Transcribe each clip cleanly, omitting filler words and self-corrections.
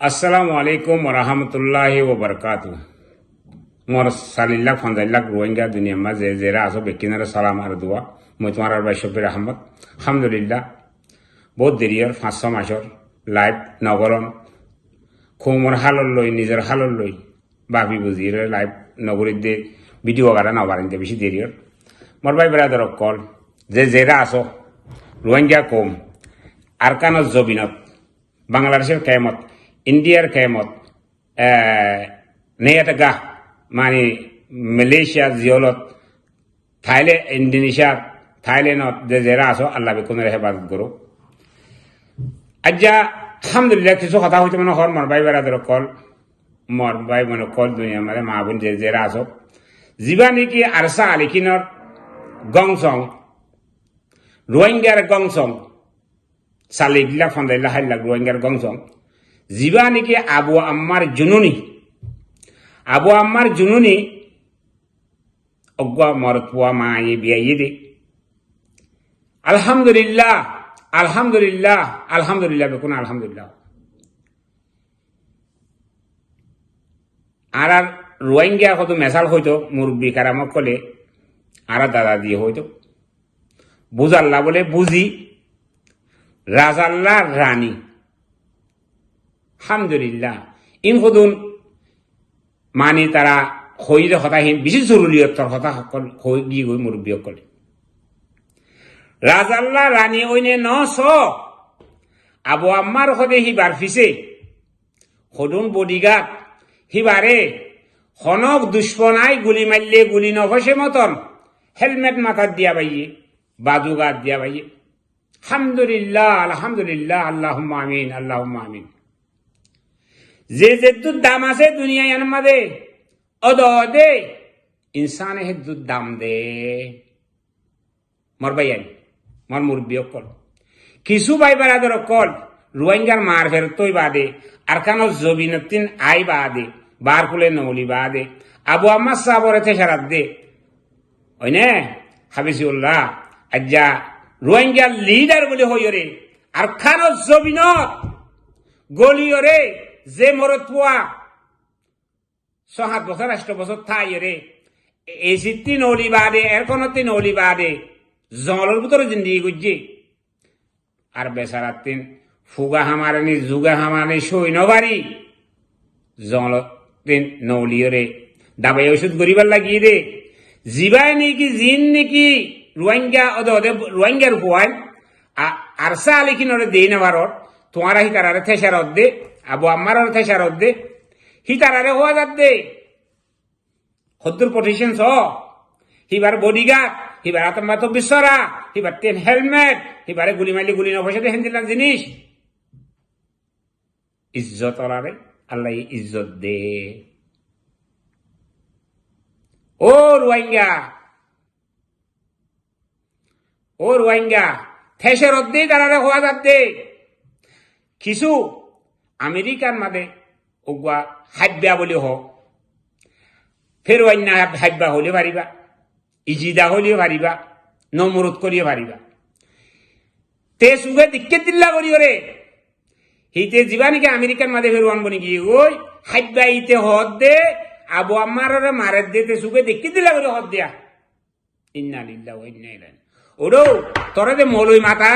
আসসালামু আলাইকুম রহমতুল্লাহি ওবরকাতু মোর সালিল্লাহ ফন্দাইল্লাহ রোহিঙ্গা দুনিয়া মা যে জেরা আসো বেকিনারে সালাম আর দোয়া মই তোমার আর ভাই শফির আহমদ আলহামদুলিল্লাহ বহুত দেরিয়র 500 মাসর লাইভ নগরন খুমর হালর লই নিজের হালর লই ভাবি বুঝি লাইভ নগরীর দে ভিডিও গাড়া নবারিন্দে বেশি দেরিয়র মোর ভাই বেড়াদার কল যে জেরা আসো রোহিঙ্গা কম আরকানত জবিনত বাংলাদেশের কেমত ইন্ডিয়ার কেমত নেয়াটা মানে মালয়েশিয়া জিওলত থাইল্যান্ড ইন্দোনেশিয়া থাইল্যান্ডত যে জেরা আছো আল্লাহ বেকুনের হেফাজত করো আজ্জা আলহামদুলিল্লাহ কিছু কথা হইতে মানে হর মর ভাই বেড়াদের কল মর ভাই মানে কল দুনিয়া মানে মা বোন যে জেরা আছো জিবা নাকি আরসা আলিকিনর গংসং রোহিঙ্গার গংসং সালিগলা ফন্দাইলা হাইলা রোহিঙ্গার গংসং জিবা নাকি আবু আম্মার জুনুনি অজ্ঞা মরতুয়া মায়ে বিয়াই দে আলহামদুলিল্লাহ আলহামদুলিল্লাহ আলহামদুলিল্লাহ বেকুন আলহামদুলিল্লাহ আর রোহিঙ্গা কত মেসাল হইতো মুরব্বী কারামক কলে আর দাদা দিয়ে হইতো বুঝাল্লা বলে বুঝি রাজাল্লা রানী আলহামদুলিল্লাহ ইন হদুন মানে তারা হইলে হতাহীন বেশি জরুরিয়তর হতা সকল হই গিয়ে গই মুরব্বী সকলে রাজাল্লা রানী ওইনে নস আবু আম্মার হদে হিবার ফিসে হদুন বডিগার্ড হিবারে হনক দুশ্মনাই গুলি মারলে গুলি নভসে মতন হেলমেট মাথার দিয়া বাইয়ে বাজুগাত দিয়া বাইয়ে আলহামদুলিল্লাহ আলহামদুলিল্লাহ আল্লাহুম্মা আমিন আল্লাহুম্মা আমিন যে যেদুর দাম আছে দুনিয়ায় আনমাদে অদে ইনসানে হেদুর দাম দে মর ভাইয়ান মর মুরব্বী কল কিছু ভাই বেড়াদর কল রোহিঙ্গার মার ফের তৈ বাদে আর কান জবিনতিন আই বাদে বার কুলে নৌলি বাদে আবু আম্মা সাবরে থেসারাত দে ওই নে হাবিসুল্লাহ আজ্জা রোহিঙ্গার লিডার বলে হইরে আর খান জবিনত গলিয়রে যে মরত পোয়া 6-7 বছর 8 বছর থাই রে এই সিদ্ধি নৌলি বাদে এর কোন তিন নৌলি বাদে জঙ্গলের ভিতরে জিন্দিগি গুজি আর বেচারার তিন ফুগা হামারানি যুগা হামারানি সৈন্য বাড়ি জঙ্গল তিন নৌলিয়রে দাবাই ওষুধ গরিবার লাগিয়ে দে জিবাই নাকি জিন নাকি রোহিঙ্গা ওদে রোহিঙ্গার পোয়াল আরসা আলিখিনরে দেই না ভারত তোমার হিতারারে থেসারত দে আবু আম্মার থেসারত দে হিতারারে হওয়া যাত দে হদ্দুর পটিশন হিবার বডিগার্ড হিবার আতম্বা তো বিশ্বরা হিবার তেন হেলমেট হিবারে গুলি মারলি গুলি নভসে দেখেন দিলাম জিনিস ইজ্জত ওরারে আল্লাহ ইজ্জত দে ও রোহিঙ্গা থেসারত দে তারারে হওয়া যাত দে কিছু আমেরিকার মাদে ওগুয়া হাব্যা বলে হোক ফের অন্য হাব্যা হলে পারিবা ইজিদা হলেও পারিবা নমরুদ করিও পারিবা তে সুগে দিকে দিল্লা করিও রে হিতে যাবা নাকি আমেরিকার মাদে ফেরুয়ান বনি গিয়ে ওই হাব্যা ইতে হদ দে আবু আম্মার মারে দে তে সুগে দিকে দিল্লা করে হদ দিয়া ইন্না লিল্লাহি ওয়া ইন্না ইলাইহি ওরো তোরে যে মৌলই মাথা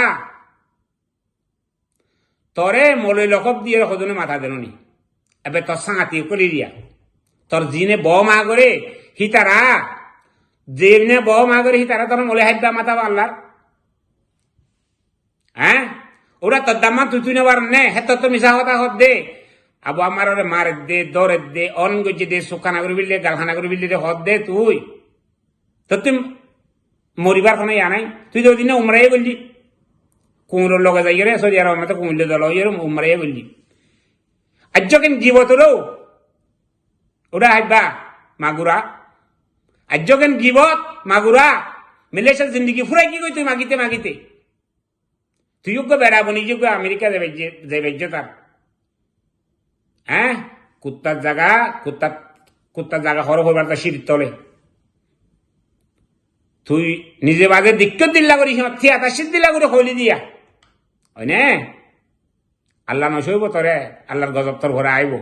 তরে মলই লকব দিয়ে সজনে মাথা দেনি এবার তোর সাঁতি করি দিয়া তোর জিনে ব মা করে হিতারা যেমনে ব মা করে হিতারা তোর মলে হাইবা মাথা আল্লাহ হ্যাঁ ওরা তোর দামা তুই নেবার নে হেত তো মিশা কথা হত দে আবু আমার ওরে মারে দে দরে দে অন গজে দে সুখানা করে বিললে গালখানা করে বিললে হত দে তুই তো তুই মরিবার কোনো ইয়া নাই তুই তো ওদিনে উমরাই বললি কুমুরের লগে যাই রে সৌদি আরব মতো কুমুল্য দল উমরাই বললি আজ কেন গিবতর ওরা হাইবা মাগুরা আজ কেন গিবত মাগুরা মালয়েশিয়ার জিন্দিগি ফুরাই কি কই তুই মাগিতে তুইও বেড়া বনি যে আমেরিকা যাবে তার হ্যাঁ কুত্তার জায়গা হর হবার তার সিঁড়ির তলে তুই নিজে বাজে দিক্কত দিল্লা করি থিয়াতা সিদ্ধ দিল্লা করে হইলি দিয়া হয় না আল্লাহ নসইব তোরে আল্লাহর গজব তোর ঘরে আইব